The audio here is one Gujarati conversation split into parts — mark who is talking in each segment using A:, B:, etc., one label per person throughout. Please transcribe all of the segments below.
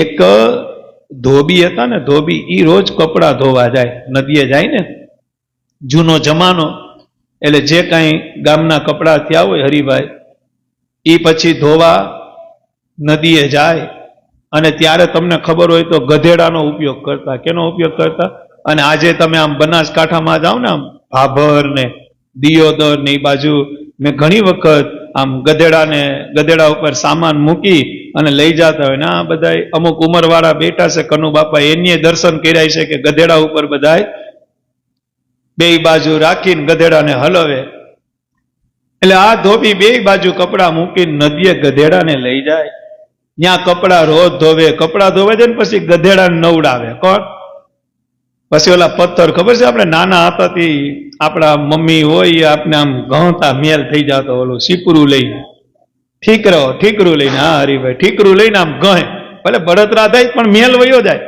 A: એક ધોબી હતા ને, ધોબી ઈ રોજ કપડા ધોવા જાય, નદીએ જાય ને, જૂનો જમાનો, એટલે જે કાંઈ ગામના કપડા થયા હોય હરિભાઈ ઈ પછી ધોવા નદીએ જાય. અને ત્યારે તમને ખબર હોય તો ગધેડાનો ઉપયોગ કરતા. કેનો ઉપયોગ કરતા? અને આજે તમે આમ બનાસકાંઠામાં જાઓ ને, આમ ભાભર ને દિયોદર ને એ બાજુ મેં ઘણી વખત આમ ગધેડા ઉપર સામાન મૂકી અને લઈ જતા હોય ને, આ બધા અમુક ઉંમરવાળા બેઠા છે કનુ બાપા, એની દર્શન કર્યા છે કે ગધેડા ઉપર બધા બે બાજુ રાખીને ગધેડાને હલવે. એટલે આ ધોબી બે બાજુ કપડા મૂકીને નદીએ ગધેડાને લઈ જાય. ત્યાં કપડા રોજ ધોવે, કપડા ધોવે છે ને પછી ગધેડાને નવડાવે. કોણ? પછી ઓલા પથ્થર, ખબર છે આપણે નાના હતા તે આપણા મમ્મી હોય આપણે આમ ઘઉંતા મેલ થઈ જતો, ઓલું સીપરું લઈને, ઠીકરું લઈને, હા હરિભાઈ ઠીકરું લઈને આમ ગહે, ભલે બળતરા થાય પણ મેલ વયો જાય.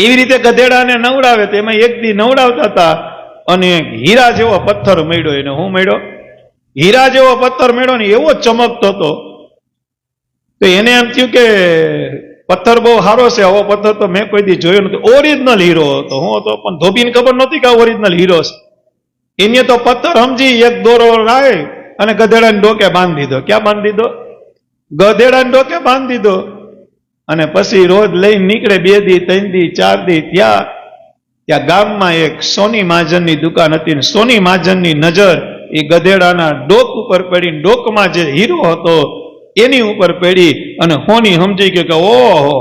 A: એવી રીતે ગધેડાને નવડાવે. તો એમાં એક દી નવડાવતા હતા અને હીરા જેવો પથ્થર મળ્યો એને. હું મળ્યો? હીરા જેવો પથ્થર મળ્યો ને એવો ચમકતો હતો. તો એને એમ થયું કે પથ્થર બહુ સારો છે, આવો પથ્થર તો મેં કોઈ દી જોયો નથી. ઓરિજિનલ હીરો હતો. હું હતો પણ ધોબીને ખબર નહોતી કે ઓરિજિનલ હીરો છે. એને તો પથ્થર સમજી એક દોરો લાવે અને ગધેડાને ડોકે બાંધી દીધો. ક્યાં બાંધી દીધો? ગધેડાને ડોકે બાંધી દીધો. અને પછી રોજ લઈને નીકળે. 2 દી 3 દી 4 દી ત્યાં ગામમાં એક સોની મહાજનની દુકાન હતી. સોની મહાજનની નજર એ ગધેડાના ડોક ઉપર પડીને ડોકમાં જે હીરો હતો એની ઉપર પડી અને હોની સમજી ગયો કે ઓહો,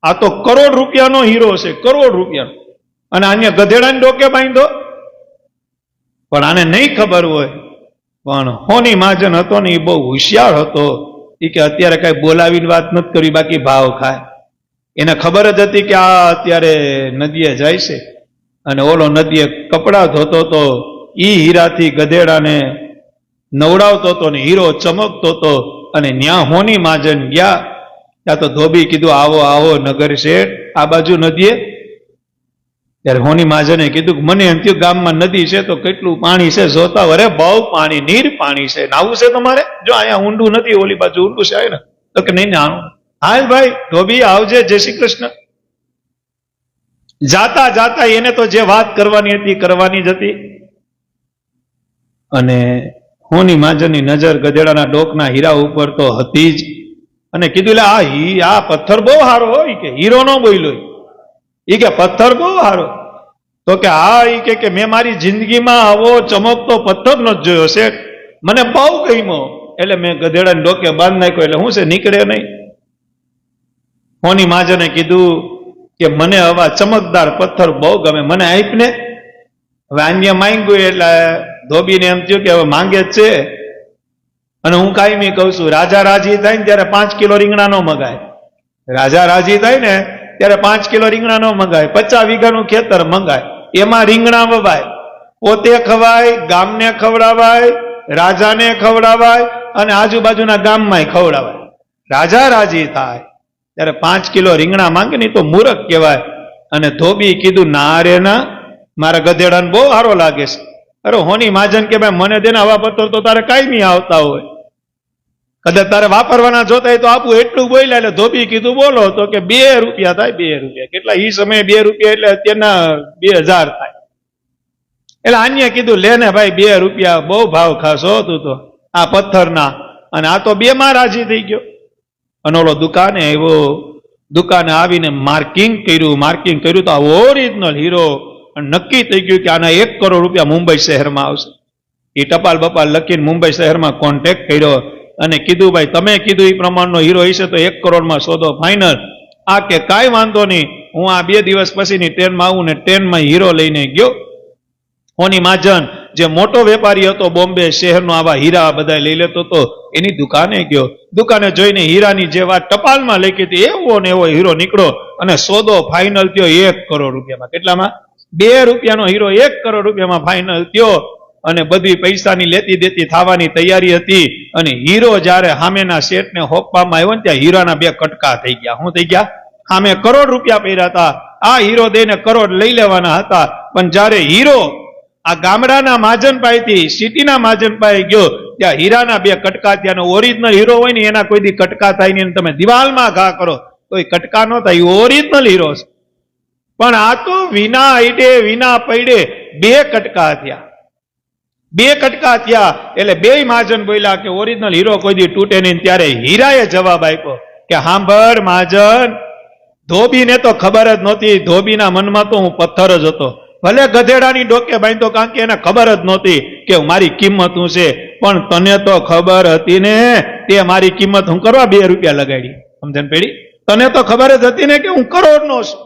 A: આ તો કરોડ રૂપિયાનો હીરો છે, કરોડ રૂપિયાનો. અને આને ગધેડાને ડોકે બાંધ્યો. પણ આને નહીં ખબર હોય, પણ હોની મહાજન હતો ને એ બહુ હોશિયાર હતો. એ કે અત્યારે કઈ બોલાવીને વાત નથી કરવી, બાકી ભાવ ખાય. એને ખબર જ હતી કે આ અત્યારે નદીએ જાય છે. અને ઓલો નદીએ કપડા ધોતો તો ઈ હીરાથી ગધેડાને નવડાવતો હતો ને હીરો ચમકતો હતો. અને ન્યા હોની મહાજન ગયા. ત્યાં તો ધોબી કીધું આવો આવો નગર શેઠ, આ બાજુ નદીએ. ત્યારે હોની મહાજને કીધું કે મને એમ થયું ગામમાં નદી છે તો કેટલું પાણી છે જોતા. અરે બહુ પાણી, નીર પાણી છે, નાવું છે તમારે? જો અહીંયા ઊંડું નથી, ઓલી બાજુ ઊંડું છે ને. તો કે નહીં નાનું. હા ભાઈ ધોબી આવજે, જય શ્રી કૃષ્ણ. જાતા એને તો જે વાત કરવાની હતી કરવાની જ હતી. અને હોની મહાજનની નજર ગધેડાના ડોકના હીરા ઉપર તો હતી જ. અને કીધું આ પથ્થર બહુ સારો હોય કે હીરો નો બોલ્યો. એ કે પથ્થર બહુ સારો. તો કે હા, એ કે મેં મારી જિંદગીમાં આવો ચમકતો પથ્થર ન જોયો છે, મને બહુ ગમ્યો. એટલે મેં ગધેડાને ડોકે બાંધ નાખ્યો. એટલે હું છે નીકળે નહીં. હોની મહાજને કીધું કે મને આવા ચમકદાર પથ્થર બહુ ગમે, મને આપને. હવે અન્ય માંગ્યું એટલે ધોબીને એમ થયું કે હવે માંગે જ છે. અને હું કાયમી કહું છું, રાજા રાજી થાય ને ત્યારે 5 કિલો રીંગણા નો મગાય. રાજા રાજી થાય ને ત્યારે 5 કિલો રીંગણા નો મગાય. 50 વીઘાનું ખેતર મંગાય, એમાં રીંગણા વવાય, પોતે ખવાય, ગામને ખવડાવાય, રાજાને ખવડાવાય અને આજુબાજુના ગામમાં ખવડાવાય. રાજા રાજી થાય ત્યારે 5 કિલો રીંગણા માંગે ને તો મૂર્ખ કહેવાય. અને ધોબી કીધું ના રે ના, મારા ગધેડાને બહુ સારો લાગે છે. અરે હોની મહાજન કે ભાઈ મને દે ને, આવા પથ્થર તો તારે કાયમી આવતા હોય, કદાચ તારે વાપરવાના જોતા હોય તો આપું. એટલું બોલ્યા. એટલે ધોબી કીધું બોલો. તો કે 2 રૂપિયા થાય. 2 રૂપિયા કેટલા? એ સમયે 2 રૂપિયા એટલે અત્યારના 2000 થાય. એટલે આન્ય કીધું લે ને ભાઈ 2 રૂપિયા બહુ ભાવ ખાસો તું તો આ પથ્થરના. અને આ તો 2 માં રાજી થઈ ગયો. અને ઓલો દુકાને આવ્યો. દુકાને આવીને માર્કિંગ કર્યું તો આ ઓરિજિનલ હીરો. નક્કી થઈ ગયું કે આના 1 કરોડ રૂપિયા મુંબઈ શહેરમાં આવશે. એ ટપાલ બપાલ લખીને મુંબઈ શહેરમાં કોન્ટેક્ટ કર્યો અને કીધું ભાઈ તમે કીધું એ પ્રમાણનો હીરો હશે તો 1 કરોડમાં સોદો ફાઇનલ. આ કે કાંઈ વાંધો નહીં, હું આ 2 દિવસ પછીની ટ્રેનમાં આવું. ને ટ્રેનમાં હીરો લઈને ગયો. હોની મહાજન જે મોટો વેપારી હતો બોમ્બે શહેરનો, આવા હીરા બધા લઈ લેતો હતો, એની દુકાને ગયો. દુકાને જોઈને હીરાની જે વાત ટપાલમાં લખી હતી એવો ને એવો હીરો નીકળ્યો. અને સોદો ફાઇનલ થયો 1 કરોડ રૂપિયામાં. કેટલામાં? 2 રૂપિયાનો હીરો 1 કરોડ રૂપિયામાં ફાઇનલ થયો. અને બધી પૈસાની લેતી દેતી થવાની તૈયારી હતી. અને હીરો જયારે સામેના શેઠને હોપવામાં આવ્યો ને ત્યાં હીરાના 2 કટકા થઈ ગયા. શું થઈ ગયા? સામે કરોડ રૂપિયા પડ્યા હતા. આ હીરો દઈને કરોડ લઈ લેવાના હતા. પણ જયારે હીરો આ ગામડાના મહાજન પાસેથી સિટીના મહાજન પાસે ગયો ત્યાં હીરાના બે કટકા ત્યાં ઓરિજિનલ હીરો હોય ને એના કોઈ દી કટકા થાય નહીં, તમે દિવાલમાં ઘા કરો તો એ કટકા ન થાય, ઓરિજિનલ હીરો છે. પણ આ તો વિના આઈડે વિના પૈડે બે કટકા થયા, બે કટકા થયા એટલે બે મહાજન બોલ્યા કે ઓરિજિનલ હીરો કોઈ દી તૂટે નહીં. ત્યારે હીરાએ જવાબ આપ્યો કે સાંભળ મહાજન, ધોબીને તો ખબર જ નહોતી, ધોબીના મનમાં તો હું પથ્થર જ હતો, ભલે ગધેડાની ડોકે બાંધ્યો કારણ કે એને ખબર જ નહોતી કે મારી કિંમત શું છે, પણ તને તો ખબર હતી ને, તે મારી કિંમત હું કરવા 2 રૂપિયા લગાડી. સમજણ પડી? તને તો ખબર જ હતી ને કે હું કરોડનો છું,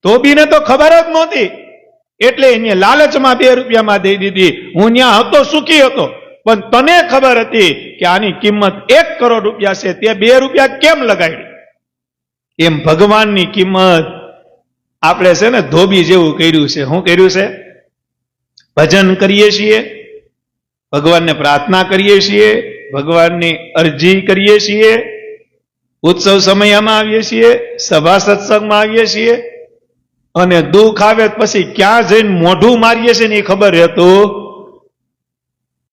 A: ધોબીને તો ખબર જ નહોતી એટલે એને લાલચમાં 2 રૂપિયામાં દઈ દીધી. હું ત્યાં હતો, સુખી હતો, પણ તને ખબર હતી કે આની કિંમત 1 કરોડ રૂપિયા છે, તે 2 રૂપિયા કેમ લગાડી? એમ ભગવાનની કિંમત આપણે છે ને ધોબી જેવું કર્યું છે. શું કર્યું છે? ભજન કરીએ છીએ, ભગવાનને પ્રાર્થના કરીએ છીએ, ભગવાનની અરજી કરીએ છીએ, ઉત્સવ સમયમાં આવીએ છીએ, સભા સત્સંગમાં આવીએ છીએ, અને દુઃખ આવે પછી ક્યાં જઈને મોઢું મારીએ છીએ ને એ ખબર રહેતું